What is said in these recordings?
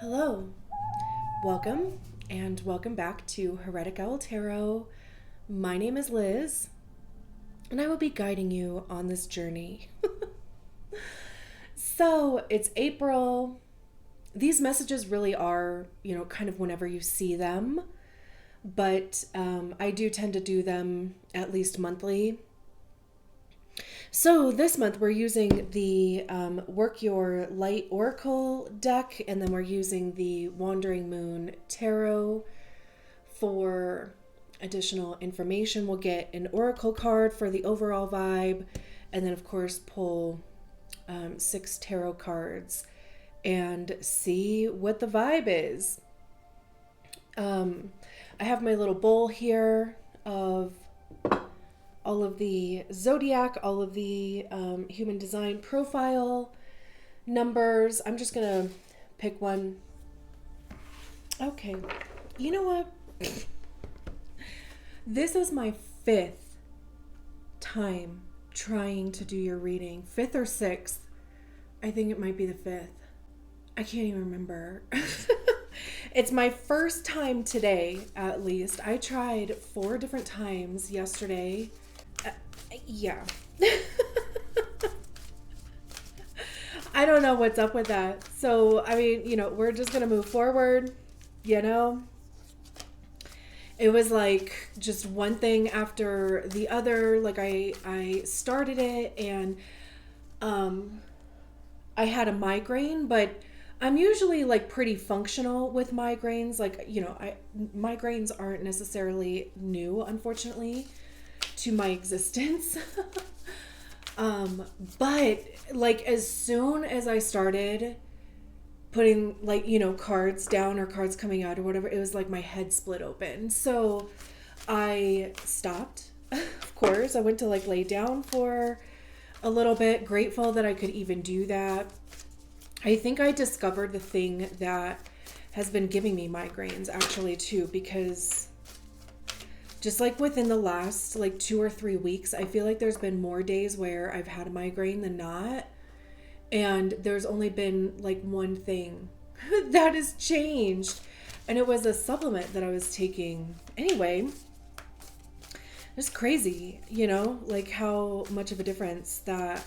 Hello, welcome, and welcome back to Heretic Tarot. My name is Liz, and I will be guiding you on this journey. So, it's April. These messages really are, kind of whenever you see them, but I do tend to do them at least monthly. So this month we're using the Work Your Light Oracle deck, and then we're using the Wandering Moon Tarot for additional information. We'll get an Oracle card for the overall vibe, and then of course pull 6 tarot cards and see what the vibe is. I have my little bowl here of all of the zodiac, all of the human design profile numbers. I'm just gonna pick one. Okay, you know what? This is my 5th time trying to do your reading. 5th or 6th. I think it might be the 5th. I can't even remember. It's my first time today, at least. I tried 4 different times yesterday. Yeah. I don't know what's up with that. So, I mean, we're just going to move forward, It was like just one thing after the other. Like I started it and I had a migraine, but I'm usually like pretty functional with migraines. Like, migraines aren't necessarily new, unfortunately, to my existence. But like as soon as I started putting like, cards down or cards coming out or whatever, it was like my head split open. So I stopped. Of course, I went to like lay down for a little bit, grateful that I could even do that. I think I discovered the thing that has been giving me migraines actually too, because just like within the last like 2 or 3 weeks, I feel like there's been more days where I've had a migraine than not. And there's only been like one thing that has changed. And it was a supplement that I was taking. Anyway, it's crazy, like how much of a difference that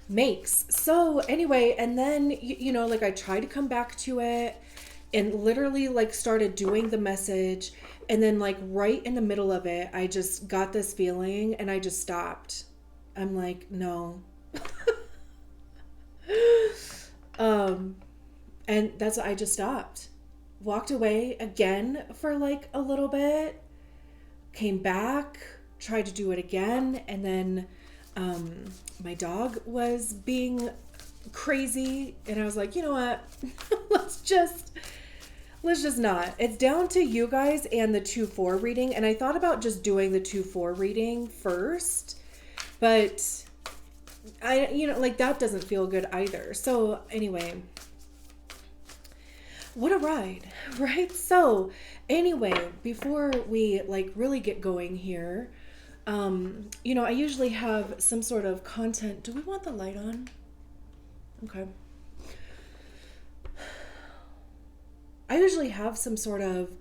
makes. So anyway, and then, like I tried to come back to it and literally like started doing the message, and then like right in the middle of it I just got this feeling and I just stopped. I'm like, no. And that's I just stopped, walked away again for like a little bit, came back, tried to do it again, and then my dog was being crazy, and I was like, you know what? let's just not. It's down to you guys and the 2-4 reading, and I thought about just doing the 2-4 reading first, but I like that doesn't feel good either. So anyway, what a ride, right? So anyway, before we like really get going here, I usually have some sort of content. Do we want the light on? Okay. I usually have some sort of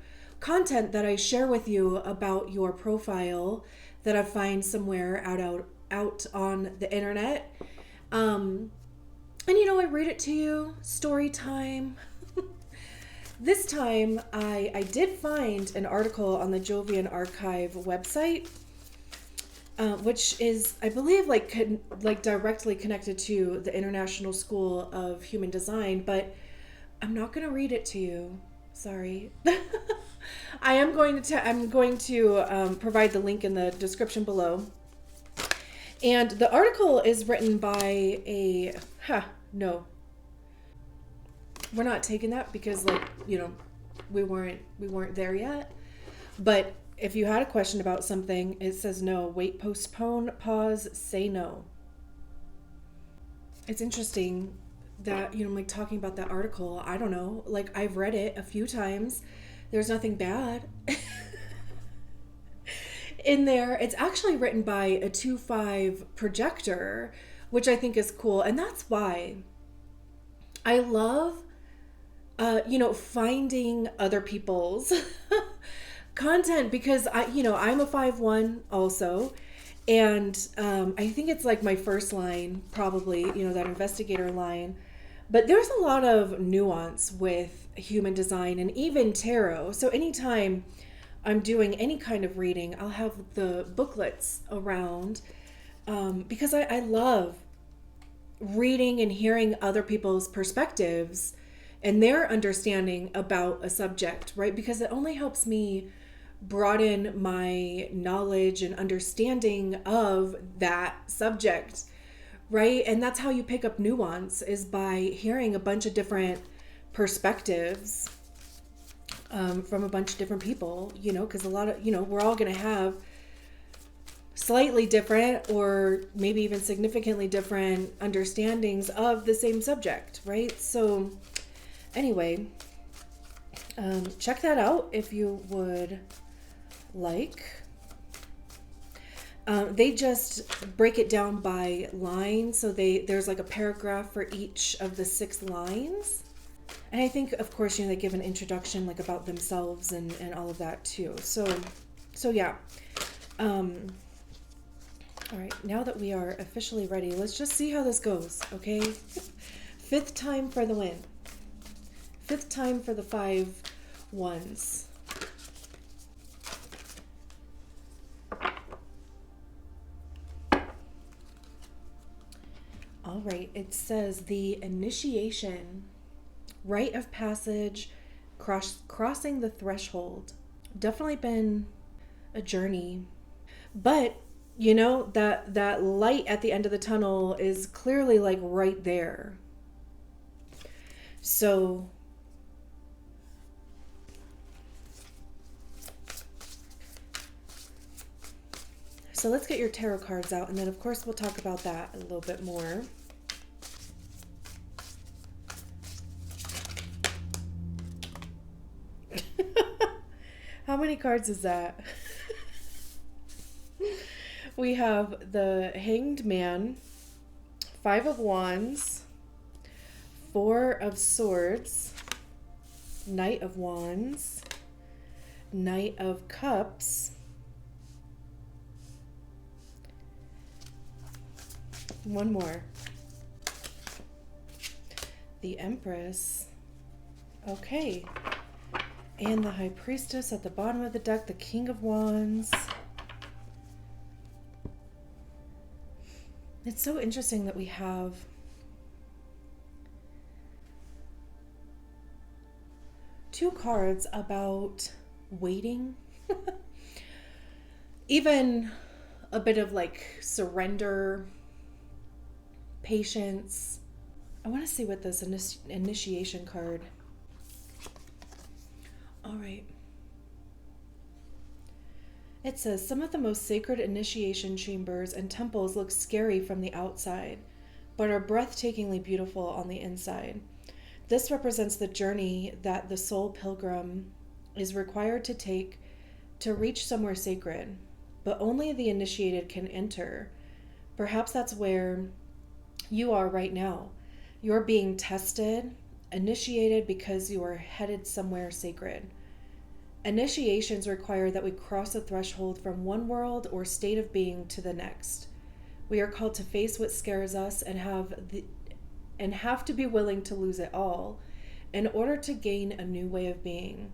content that I share with you about your profile that I find somewhere out on the internet. And I read it to you, story time. This time I did find an article on the Jovian Archive website, which is, I believe, like directly connected to the International School of Human Design, but I'm not going to read it to you. Sorry. I'm going to provide the link in the description below. And the article is written by no. We're not taking that because we weren't there yet. But if you had a question about something, it says no, wait, postpone, pause, say no. It's interesting that, I'm like talking about that article. I don't know, like I've read it a few times. There's nothing bad in there. It's actually written by a 2-5 projector, which I think is cool. And that's why I love Finding other people's content, because I'm a 5/1 also. And I think it's like my first line, probably, that investigator line. But there's a lot of nuance with human design and even tarot. So anytime I'm doing any kind of reading, I'll have the booklets around, because I love reading and hearing other people's perspectives and their understanding about a subject, right? Because it only helps me broaden my knowledge and understanding of that subject, right? And that's how you pick up nuance, is by hearing a bunch of different perspectives from a bunch of different people, because a lot of, we're all going to have slightly different or maybe even significantly different understandings of the same subject, right? So anyway, check that out if you would like. They just break it down by line, so there's like a paragraph for each of the 6 lines. And I think, of course, they give an introduction like about themselves and all of that too. So yeah. All right, now that we are officially ready, let's just see how this goes, okay? 5th time for the win. 5th time for the 5 ones. All right, it says the initiation, rite of passage, crossing the threshold. Definitely been a journey, but that light at the end of the tunnel is clearly like right there. So let's get your tarot cards out, and then of course we'll talk about that a little bit more. How many cards is that? We have the Hanged Man, 5 of Wands, 4 of Swords, Knight of Wands, Knight of Cups, one more, the Empress, okay, and the High Priestess at the bottom of the deck, the King of Wands. It's so interesting that we have two cards about waiting, even a bit of like surrender, patience. I want to see what this initiation card. All right. It says, some of the most sacred initiation chambers and temples look scary from the outside, but are breathtakingly beautiful on the inside. This represents the journey that the soul pilgrim is required to take to reach somewhere sacred, but only the initiated can enter. Perhaps that's where you are right now. You're being tested, initiated because you are headed somewhere sacred. Initiations require that we cross a threshold from one world or state of being to the next. We are called to face what scares us and have to be willing to lose it all in order to gain a new way of being,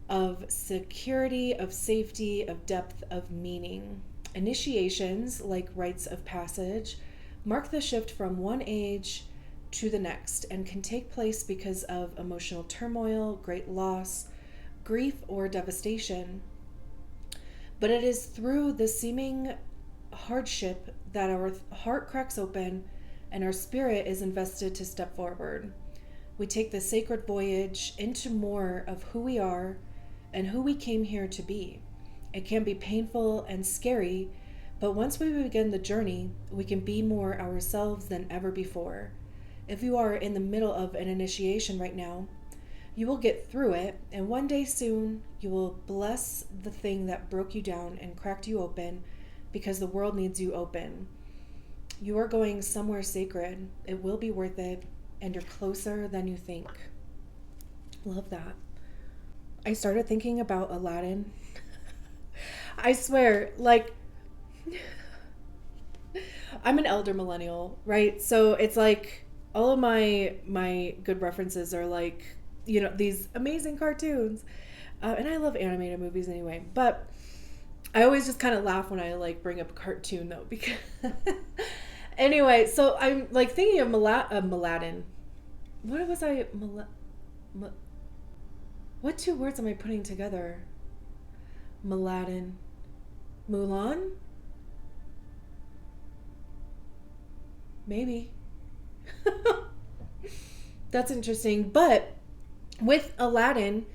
of security, of safety, of depth, of meaning. Initiations, like rites of passage, mark the shift from one age to the next and can take place because of emotional turmoil, great loss, grief, or devastation. But it is through the seeming hardship that our heart cracks open and our spirit is invested to step forward. We take the sacred voyage into more of who we are and who we came here to be. It can be painful and scary, but once we begin the journey, we can be more ourselves than ever before. If you are in the middle of an initiation right now, you will get through it, and one day soon, you will bless the thing that broke you down and cracked you open, because the world needs you open. You are going somewhere sacred. It will be worth it, and you're closer than you think. Love that. I started thinking about Aladdin. I swear, like, I'm an elder millennial, right? So it's like all of my good references are like, these amazing cartoons. And I love animated movies anyway. But I always just kind of laugh when I like bring up a cartoon though, because anyway, so I'm like thinking of Aladdin. What was I? What two words am I putting together? Aladdin. Mulan? Maybe. That's interesting. But with Aladdin,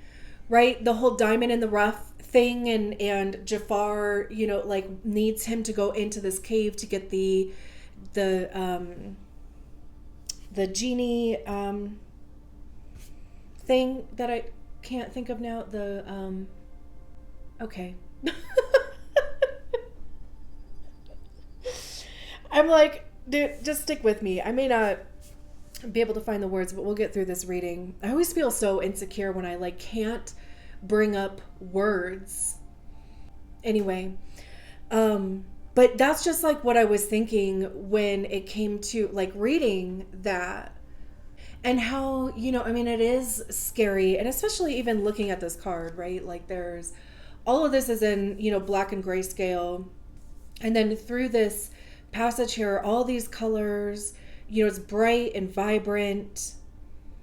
right, the whole diamond in the rough thing, and Jafar, like needs him to go into this cave to get the the genie thing that I can't think of now. The okay. I'm like, dude, just stick with me. I may not be able to find the words, but we'll get through this reading. I always feel so insecure when I like can't bring up words. Anyway, but that's just like what I was thinking when it came to like reading that, and how, it is scary, and especially even looking at this card, right? Like there's all of this is in, black and grayscale. And then through this passage here, all these colors, it's bright and vibrant.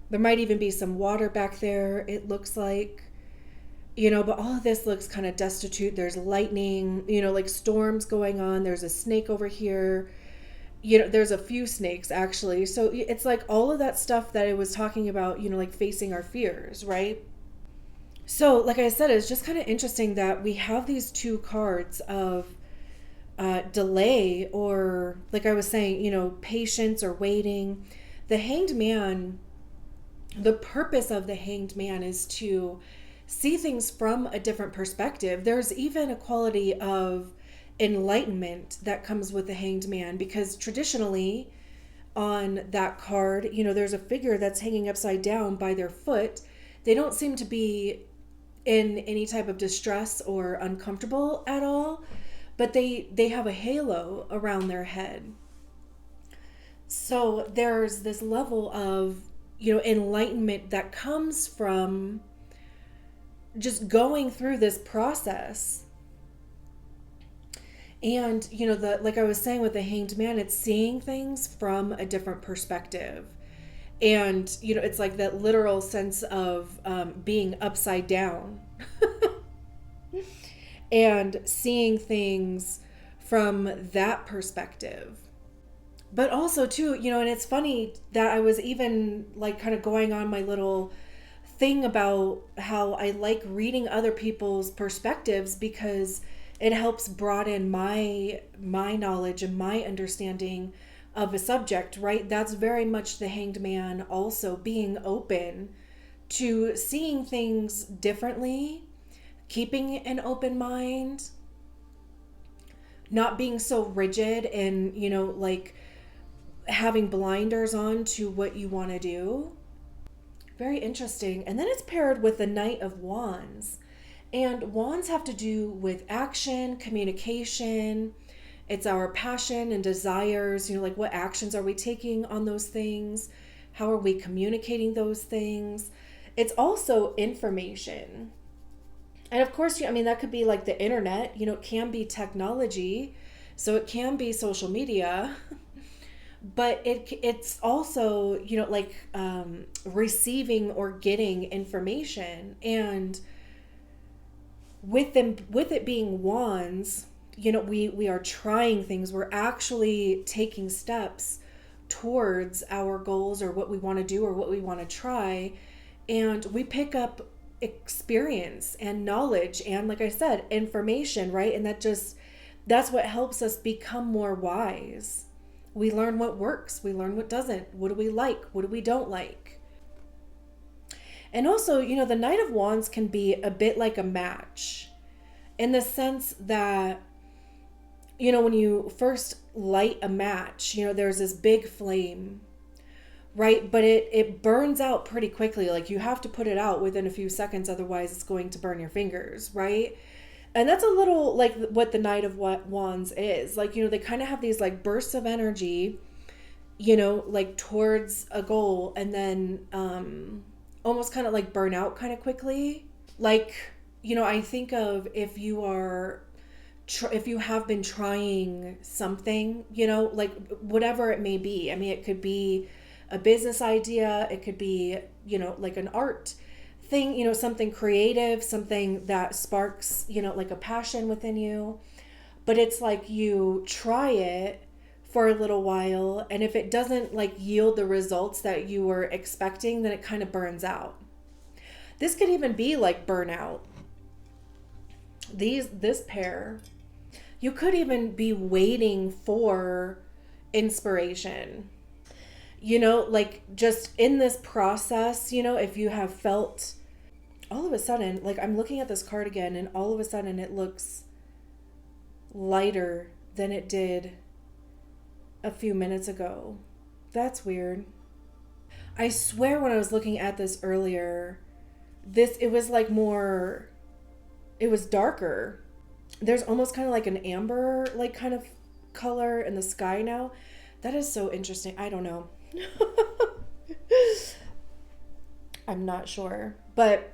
There might even be some water back there, it looks like, but all of this looks kind of destitute. There's lightning, like storms going on. There's a snake over here. There's a few snakes actually. So it's like all of that stuff that I was talking about, like facing our fears, right? So like I said, it's just kind of interesting that we have these two cards of delay, or like I was saying, patience or waiting. The Hanged Man, the purpose of the Hanged Man is to see things from a different perspective. There's even a quality of enlightenment that comes with the Hanged Man, because traditionally on that card, there's a figure that's hanging upside down by their foot. They don't seem to be in any type of distress or uncomfortable at all, but they have a halo around their head. So there's this level of, enlightenment that comes from just going through this process. And, like I was saying with the Hanged Man, it's seeing things from a different perspective. And, it's like that literal sense of being upside down and seeing things from that perspective. But also too, and it's funny that I was even like kind of going on my little thing about how I like reading other people's perspectives, because it helps broaden my knowledge and my understanding of a subject, right? That's very much the Hanged Man, also being open to seeing things differently, keeping an open mind, not being so rigid and, like having blinders on to what you want to do. Very interesting. And then it's paired with the Knight of Wands. And wands have to do with action, communication. It's our passion and desires, like what actions are we taking on those things? How are we communicating those things? It's also information. And of course, that could be like the internet, it can be technology. So it can be social media. But it's also, like receiving or getting information. And with it being wands, we are trying things. We're actually taking steps towards our goals, or what we want to do, or what we want to try. And we pick up experience and knowledge and, like I said, information, right? And that's what helps us become more wise. We learn what works. We learn what doesn't. What do we like? What do we don't like? And also, the Knight of Wands can be a bit like a match, in the sense that, when you first light a match, there's this big flame, right? But it burns out pretty quickly. Like you have to put it out within a few seconds, otherwise it's going to burn your fingers, right? And that's a little like what the Knight of Wands is. Like, they kind of have these like bursts of energy, like towards a goal, and then almost kind of like burn out kind of quickly. Like, I think of if you are if you have been trying something, like whatever it may be. I mean, it could be a business idea, it could be, like an art thing, something creative, something that sparks, like a passion within you. But it's like you try it for a little while, and if it doesn't like yield the results that you were expecting, then it kind of burns out. This could even be like burnout. This pair, you could even be waiting for inspiration. Like just in this process, if you have felt all of a sudden, like I'm looking at this card again, and all of a sudden it looks lighter than it did a few minutes ago. That's weird. I swear when I was looking at this earlier, it was like more, it was darker. There's almost kind of like an amber like kind of color in the sky now. That is so interesting. I don't know. I'm not sure. But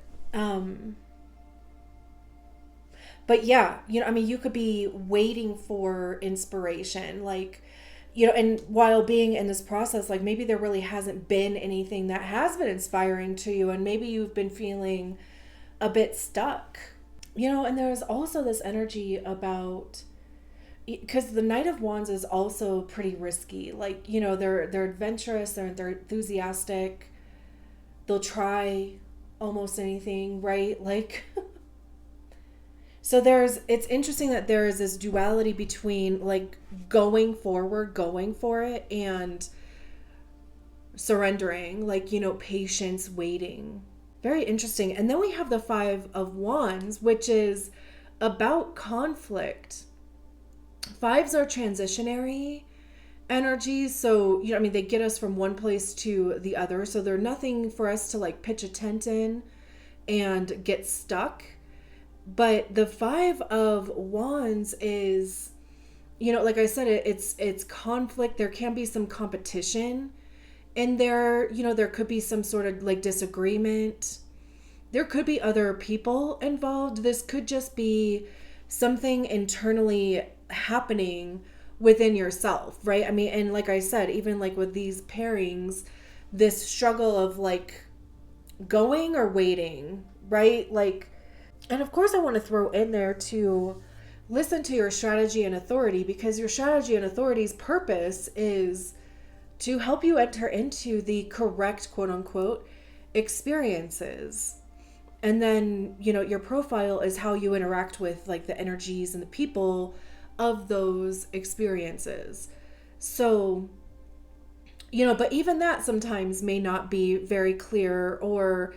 yeah, I mean, you could be waiting for inspiration, like, and while being in this process, like maybe there really hasn't been anything that has been inspiring to you, and maybe you've been feeling a bit stuck, and there's also this energy about, because the Knight of Wands is also pretty risky. Like, they're adventurous, they're enthusiastic, they'll try almost anything, right? Like, so it's interesting that there is this duality between like going forward, going for it, and surrendering, like, patience, waiting. Very interesting. And then we have the Five of Wands, which is about conflict. Fives are transitionary energies. So, I mean, they get us from one place to the other. So they're nothing for us to like pitch a tent in and get stuck. But the Five of Wands is, like I said, it's conflict. There can be some competition in there. There could be some sort of like disagreement. There could be other people involved. This could just be something internally happening within yourself, right? I mean, and like I said, even like with these pairings, this struggle of like going or waiting, right? Like, and of course I want to throw in there to listen to your strategy and authority, because your strategy and authority's purpose is to help you enter into the correct, quote unquote, experiences. And then, your profile is how you interact with like the energies and the people of those experiences. So, but even that sometimes may not be very clear, or,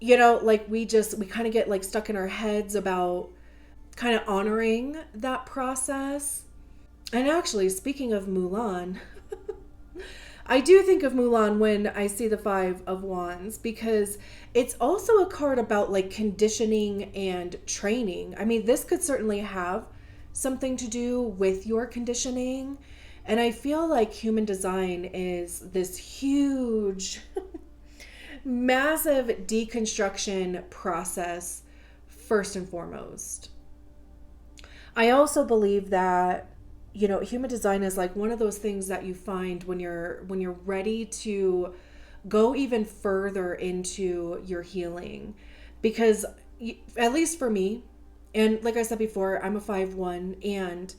like we kind of get like stuck in our heads about kind of honoring that process. And actually, speaking of Mulan, I do think of Mulan when I see the Five of Wands, because it's also a card about like conditioning and training. I mean, this could certainly have something to do with your conditioning. And I feel like human design is this huge, massive deconstruction process, first and foremost. I also believe that, human design is like one of those things that you find when you're ready to go even further into your healing. Because at least for me, and like I said before, I'm a 5-1, and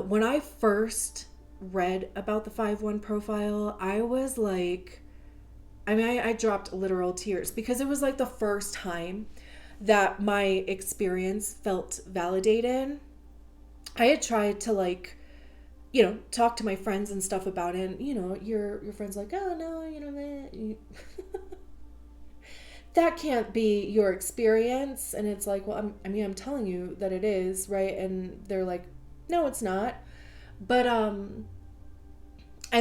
when I first read about the 5-1 profile, I was like, I mean, I dropped literal tears, because it was like the first time that my experience felt validated. I had tried to like, talk to my friends and stuff about it. And, your friend's like, oh no, that can't be your experience. And it's like, well, I'm telling you that it is, right? And they're like, no, it's not. But, and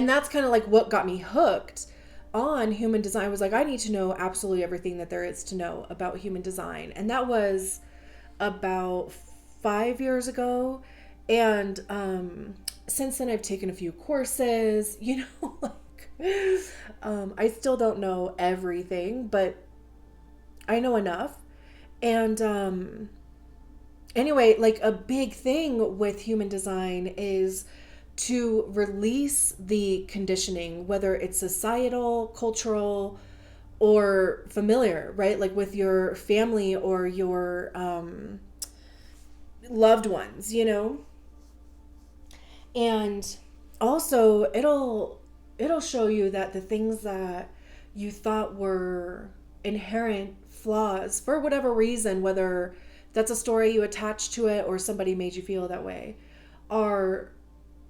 that's kind of like what got me hooked on human design, I was like, I need to know absolutely everything that there is to know about human design. And that was about 5 years ago. And since then, I've taken a few courses, I still don't know everything, but I know enough. And anyway, like a big thing with human design is to release the conditioning, whether it's societal, cultural, or familiar, right? Like with your family or your loved ones, And also it'll show you that the things that you thought were inherent flaws for whatever reason, whether that's a story you attached to it or somebody made you feel that way, are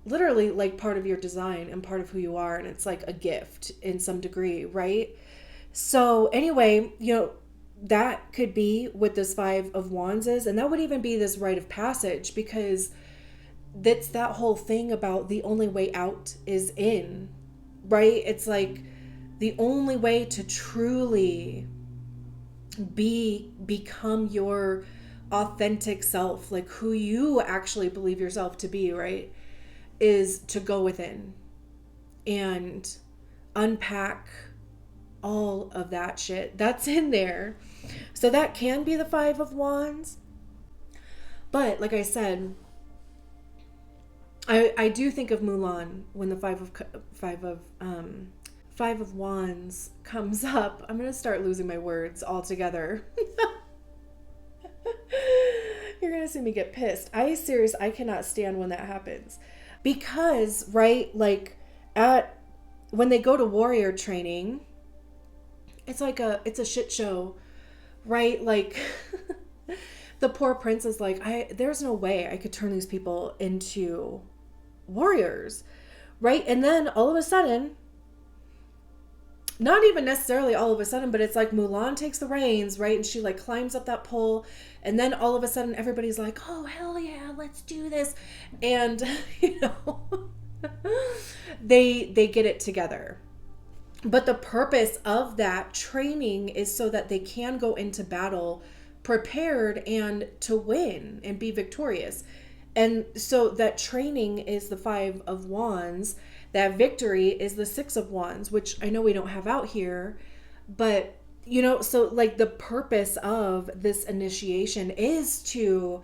literally like part of your design and part of who you are. And it's like a gift in some degree, right? So anyway, that could be what this Five of Wands is. And that would even be this rite of passage, because that's that whole thing about the only way out is in, right? It's like the only way to truly become your authentic self, like who you actually believe yourself to be, right, is to go within and unpack all of that shit that's in there. So that can be the Five of Wands. But like I said, I do think of Mulan when the Five of Wands comes up. I'm gonna start losing my words altogether. You're gonna see me get pissed. I cannot stand when that happens, because right, like when they go to warrior training, it's a shit show, right? Like the poor prince is like, there's no way I could turn these people into warriors, right? And then all of a sudden, not even necessarily all of a sudden, but it's like Mulan takes the reins, right? And she like climbs up that pole, and then all of a sudden everybody's like, oh hell yeah, let's do this. And they get it together. But the purpose of that training is so that they can go into battle prepared and to win and be victorious. And so that training is the Five of Wands. That victory is the Six of Wands, which I know we don't have out here. But, so like the purpose of this initiation is to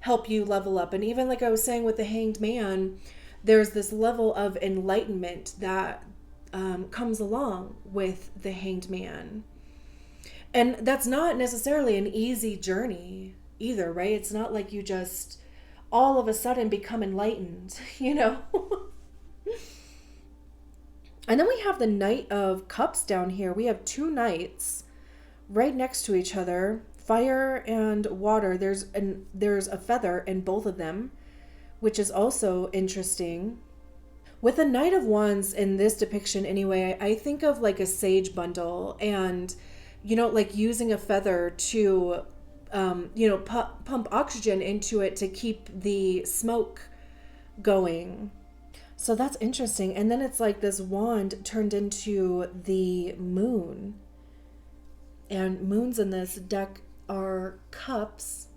help you level up. And even like I was saying with the Hanged Man, there's this level of enlightenment that comes along with the Hanged Man. And that's not necessarily an easy journey either, right? It's not like you just all of a sudden become enlightened, And then we have the Knight of Cups down here. We have two knights right next to each other, fire and water. There's a feather in both of them, which is also interesting. With the Knight of Wands in this depiction anyway, I think of like a sage bundle and, like using a feather to, pump oxygen into it to keep the smoke going. So that's interesting. And then it's like this wand turned into the moon. And moons in this deck are cups.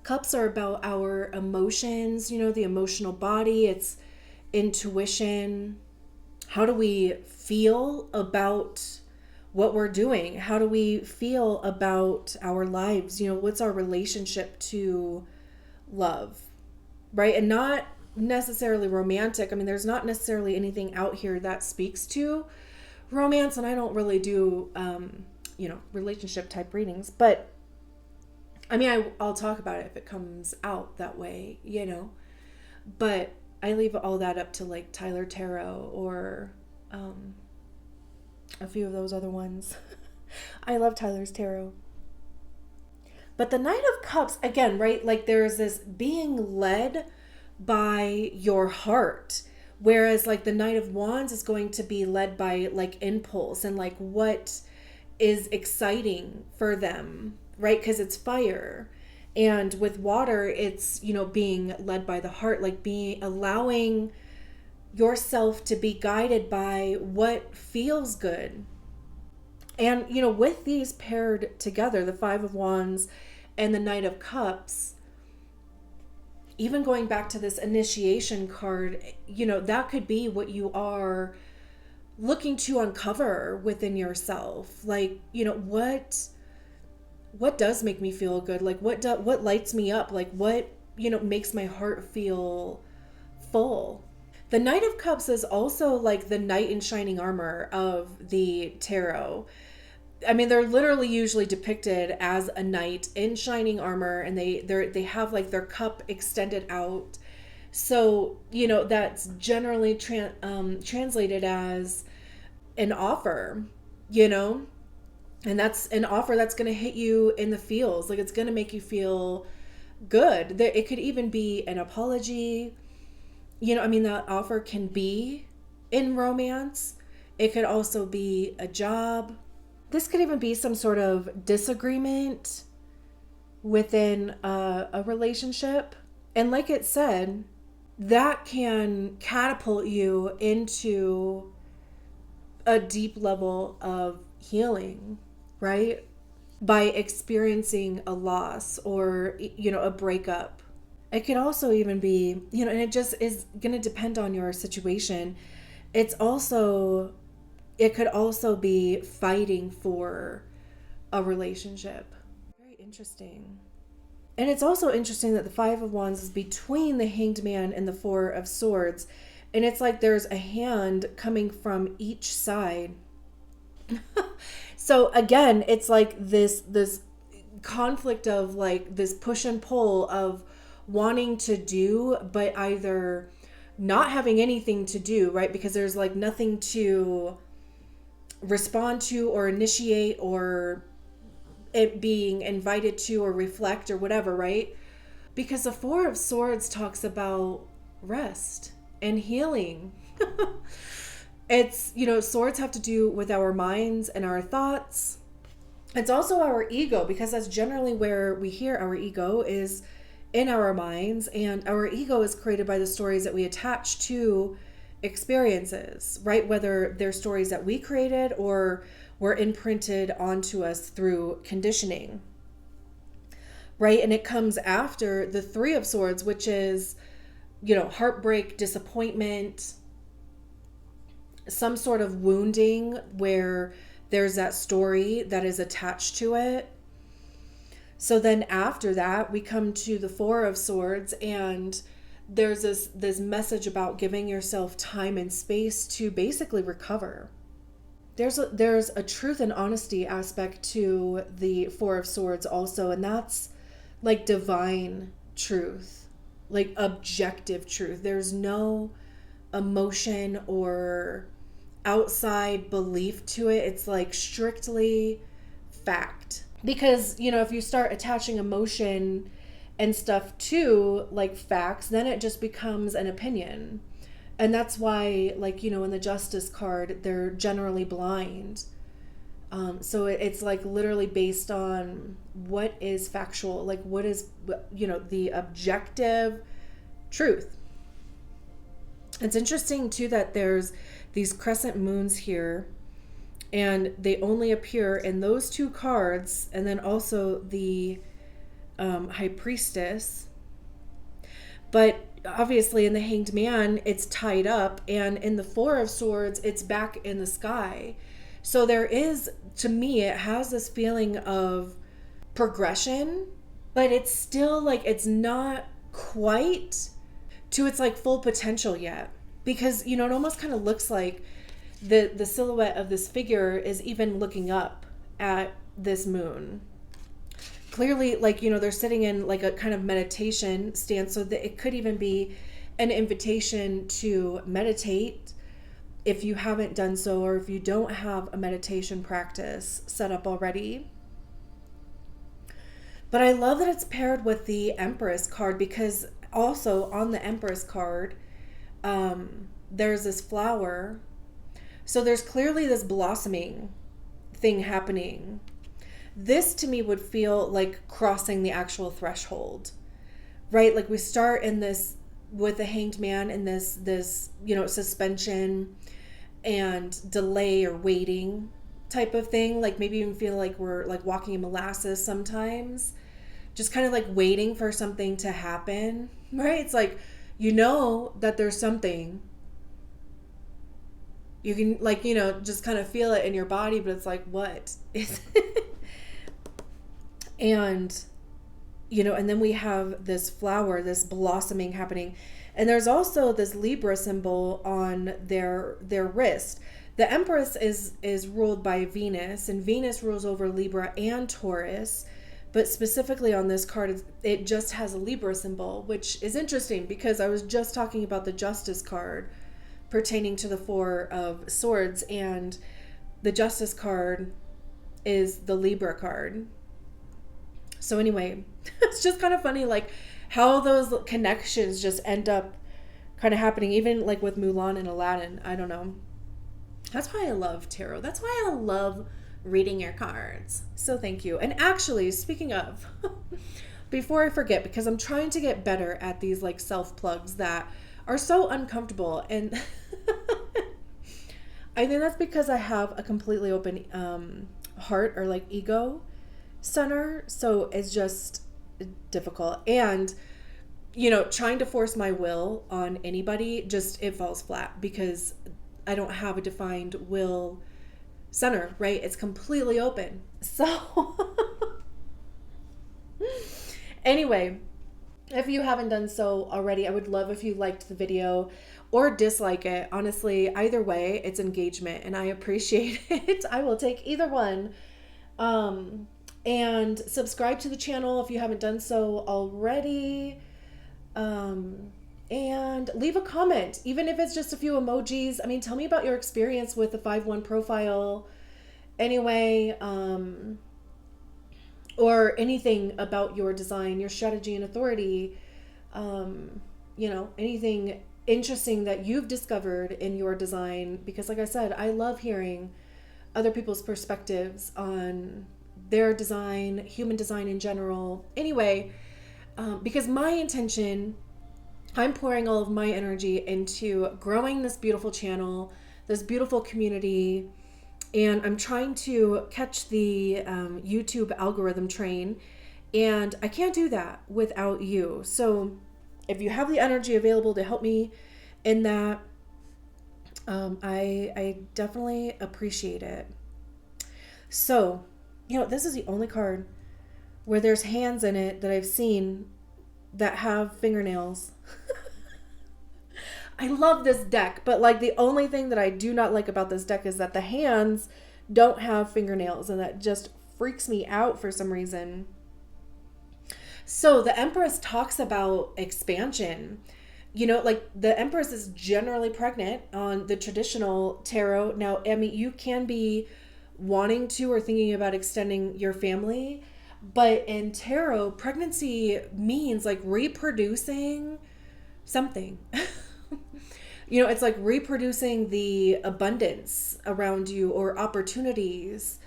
Cups are about our emotions, the emotional body. It's intuition. How do we feel about what we're doing? How do we feel about our lives? What's our relationship to love, right? And not necessarily romantic. I mean, there's not necessarily anything out here that speaks to romance, and I don't really do, relationship type readings, but I mean, I'll talk about it if it comes out that way, but I leave all that up to like Tyler Tarot or a few of those other ones. I love Tyler's Tarot. But the Knight of Cups, again, right? Like there's this being led by your heart. Whereas like the Knight of Wands is going to be led by like impulse and like what is exciting for them, right? Because it's fire. And with water, it's, being led by the heart, like allowing yourself to be guided by what feels good, And, with these paired together, the Five of Wands and the Knight of Cups, even going back to this initiation card, that could be what you are looking to uncover within yourself. Like, what does make me feel good? Like, what lights me up? Like, what, makes my heart feel full? The Knight of Cups is also like the knight in shining armor of the tarot. I mean, they're literally usually depicted as a knight in shining armor, and they have like their cup extended out. So, that's generally translated as an offer, and that's an offer that's going to hit you in the feels. Like, it's going to make you feel good. It could even be an apology. That offer can be in romance. It could also be a job. This could even be some sort of disagreement within a relationship. And like it said, that can catapult you into a deep level of healing, right? By experiencing a loss or, a breakup. It could also even be, and it just is going to depend on your situation. It could also be fighting for a relationship. Very interesting. And it's also interesting that the Five of Wands is between the Hanged Man and the Four of Swords. And it's like there's a hand coming from each side. So again, it's like this conflict of like this push and pull of wanting to do, but either not having anything to do, right? Because there's like nothing to respond to or initiate or it being invited to or reflect or whatever, right? Because the Four of Swords talks about rest and healing. It's, swords have to do with our minds and our thoughts. It's also our ego, because that's generally where we hear our ego is in our minds. And our ego is created by the stories that we attach to experiences, right? Whether they're stories that we created or were imprinted onto us through conditioning, right? And it comes after the Three of Swords, which is, heartbreak, disappointment, some sort of wounding where there's that story that is attached to it. So then after that, we come to the Four of Swords, and there's this message about giving yourself time and space to basically recover. There's a truth and honesty aspect to the Four of Swords also, and that's like divine truth, like objective truth. There's no emotion or outside belief to it. It's like strictly fact. Because, if you start attaching emotion and stuff to like facts, then it just becomes an opinion. And that's why, like, in the Justice card, they're generally blind. So it's like literally based on what is factual, like what is, the objective truth. It's interesting too that there's these crescent moons here, and they only appear in those two cards, and then also the High Priestess. But obviously in the Hanged Man, it's tied up, and in the Four of Swords, it's back in the sky. So there is, to me, it has this feeling of progression, but it's still like it's not quite to its like full potential yet, because it almost kind of looks like the silhouette of this figure is even looking up at this moon. Clearly, like, they're sitting in like a kind of meditation stance, so that it could even be an invitation to meditate if you haven't done so, or if you don't have a meditation practice set up already. But I love that it's paired with the Empress card, because also on the Empress card, there's this flower. So there's clearly this blossoming thing happening. This to me would feel like crossing the actual threshold, right? Like we start in this with the Hanged Man in this suspension and delay or waiting. type of thing. Like maybe even feel like we're like walking in molasses sometimes. Just kind of like waiting for something to happen, right? It's like, you know that there's something. You can like, you know, just kind of feel it in your body, but it's like, what is it? And, you know, and then we have this flower, this blossoming happening. And there's also this Libra symbol on their wrist. The Empress is ruled by Venus, and Venus rules over Libra and Taurus. But specifically on this card, it just has a Libra symbol, which is interesting because I was just talking about the Justice card pertaining to the Four of Swords, and the Justice card is the Libra card. So anyway, it's just kind of funny like how those connections just end up kind of happening, even like with Mulan and Aladdin. I don't know. That's why I love tarot. That's why I love reading your cards. So thank you. And actually, speaking of, before I forget, because I'm trying to get better at these like self plugs that are so uncomfortable, and I think that's because I have a completely open heart or like ego center, so it's just difficult. And you know, trying to force my will on anybody, just it falls flat because I don't have a defined will center, right? It's completely open. So anyway, if you haven't done so already, I would love if you liked the video or dislike it. Honestly, either way, it's engagement and I appreciate it. I will take either one. And subscribe to the channel if you haven't done so already. And leave a comment, even if it's just a few emojis. I mean, tell me about your experience with the 5-1 profile anyway, or anything about your design, your strategy and authority, you know, anything interesting that you've discovered in your design, because like I said, I love hearing other people's perspectives on their design, human design in general. Anyway, because my intention, I'm pouring all of my energy into growing this beautiful channel, this beautiful community, and I'm trying to catch the YouTube algorithm train, and I can't do that without you. So if you have the energy available to help me in that, I definitely appreciate it. So, you know, this is the only card where there's hands in it that I've seen that have fingernails. I love this deck, but like the only thing that I do not like about this deck is that the hands don't have fingernails, and that just freaks me out for some reason. So the Empress talks about expansion. You know, like the Empress is generally pregnant on the traditional tarot. Now, I mean, you can be wanting to or thinking about extending your family, but in tarot, pregnancy means like reproducing something. You know, it's like reproducing the abundance around you or opportunities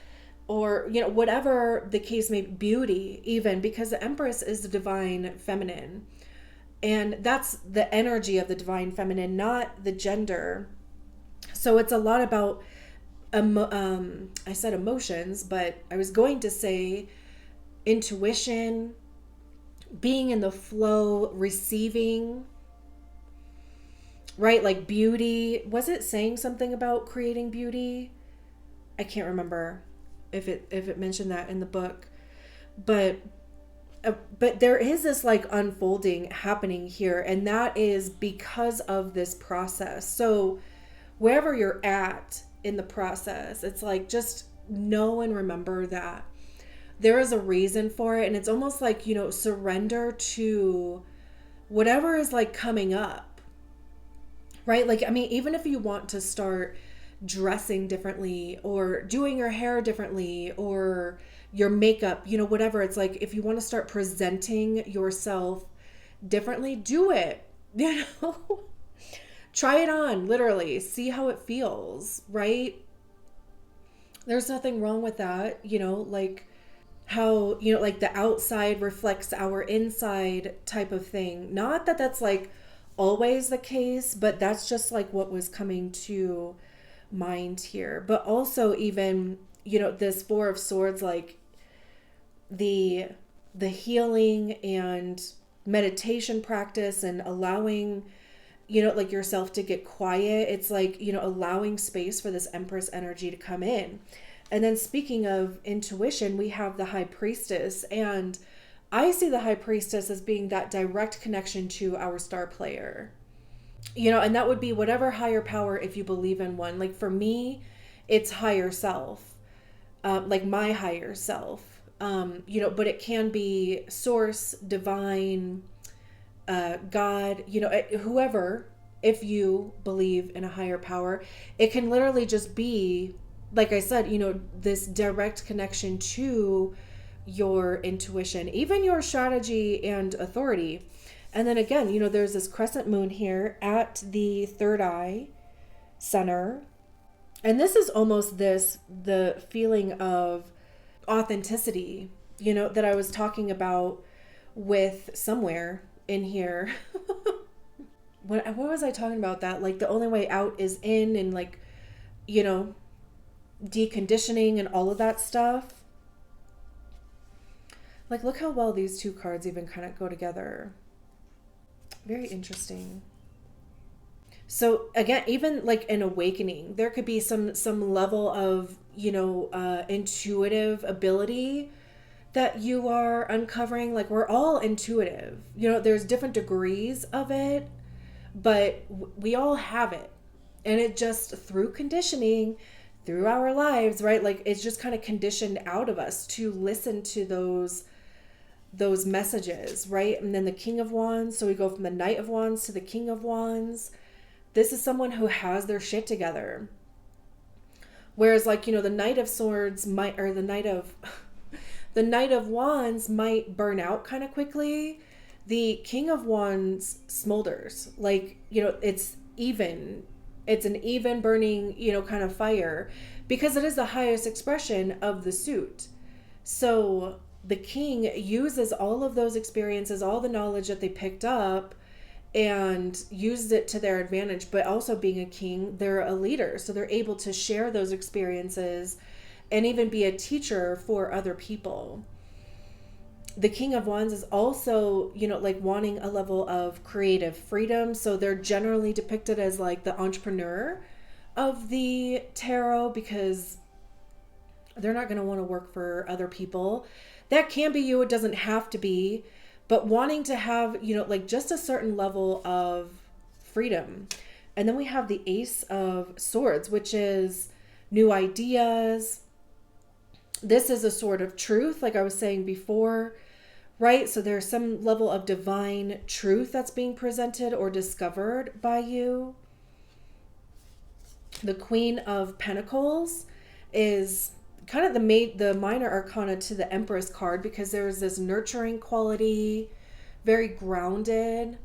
or, you know, whatever the case may be, beauty even, because the Empress is the divine feminine. And that's the energy of the divine feminine, not the gender. So it's a lot about, I said emotions, but I was going to say intuition, being in the flow, receiving, right? Like beauty. Was it saying something about creating beauty? I can't remember if it mentioned that in the book, but there is this like unfolding happening here, and that is because of this process. So wherever you're at in the process, it's like just know and remember that there is a reason for it, and it's almost like, you know, surrender to whatever is like coming up. Right? Like, I mean, even if you want to start dressing differently or doing your hair differently or your makeup, you know, whatever, it's like if you want to start presenting yourself differently, do it, you know? Try it on, literally. See how it feels, right? There's nothing wrong with that, you know, like how, you know, like the outside reflects our inside type of thing. Not that that's like always the case, but that's just like what was coming to mind here. But also even this Four of Swords, like the healing and meditation practice and allowing, like yourself to get quiet. It's like, allowing space for this Empress energy to come in. And then speaking of intuition, we have the High Priestess. And I see the High Priestess as being that direct connection to our star player. And that would be whatever higher power, if you believe in one. Like for me, it's higher self, like my higher self. But it can be source, divine, God, whoever, if you believe in a higher power. It can literally just be, like I said, this direct connection to your intuition, even your strategy and authority. And then again, there's this crescent moon here at the third eye center. And this is almost the feeling of authenticity, that I was talking about with somewhere in here. What was I talking about? That like the only way out is in, and like, deconditioning and all of that stuff. Like, look how well these two cards even kind of go together. Very interesting. So again, even like an awakening, there could be some level of, intuitive ability that you are uncovering. Like we're all intuitive, there's different degrees of it, but we all have it. And it just through conditioning, through our lives, right? Like it's just kind of conditioned out of us to listen to those messages, right? And then the King of Wands. So we go from the Knight of Wands to the King of Wands. This is someone who has their shit together. Whereas like, the Knight of Swords might, or the Knight of Wands might burn out kind of quickly. The King of Wands smolders. Like, it's even. It's an even burning, kind of fire, because it is the highest expression of the suit. So the king uses all of those experiences, all the knowledge that they picked up, and uses it to their advantage. But also being a king, they're a leader. So they're able to share those experiences and even be a teacher for other people. The King of Wands is also, like wanting a level of creative freedom. So they're generally depicted as like the entrepreneur of the tarot, because they're not going to want to work for other people. That can be you. It doesn't have to be. But wanting to have, like just a certain level of freedom. And then we have the Ace of Swords, which is new ideas. This is a sword of truth, like I was saying before, right? So there's some level of divine truth that's being presented or discovered by you. The Queen of Pentacles is kind of the minor arcana to the Empress card, because there's this nurturing quality, very grounded.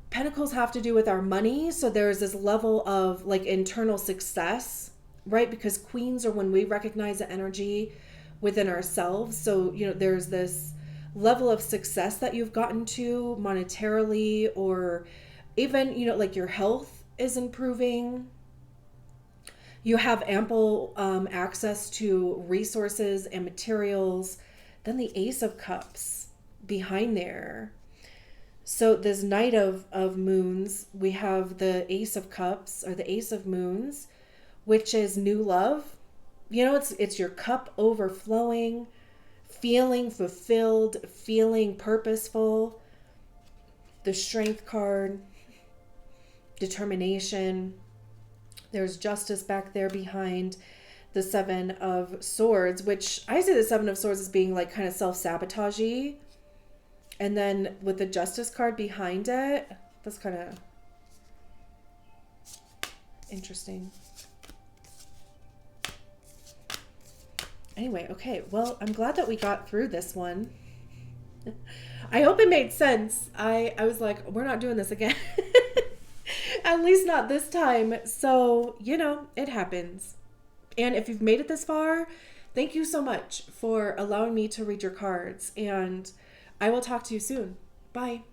Pentacles have to do with our money, so there's this level of like internal success, right? Because queens are when we recognize the energy within ourselves. So, there's this level of success that you've gotten to monetarily, or even, like your health is improving. You have ample access to resources and materials. Then the Ace of Cups behind there. So this Knight of Moons, we have the Ace of Cups, or the Ace of Moons, which is new love. It's your cup overflowing, feeling fulfilled, feeling purposeful. The Strength card, determination. There's Justice back there behind the Seven of Swords, which I see the Seven of Swords as being like kind of self-sabotagey. And then with the Justice card behind it, that's kind of interesting. Anyway, okay, well, I'm glad that we got through this one. I hope it made sense. I was like, we're not doing this again. At least not this time. So, it happens. And if you've made it this far, thank you so much for allowing me to read your cards. And I will talk to you soon. Bye.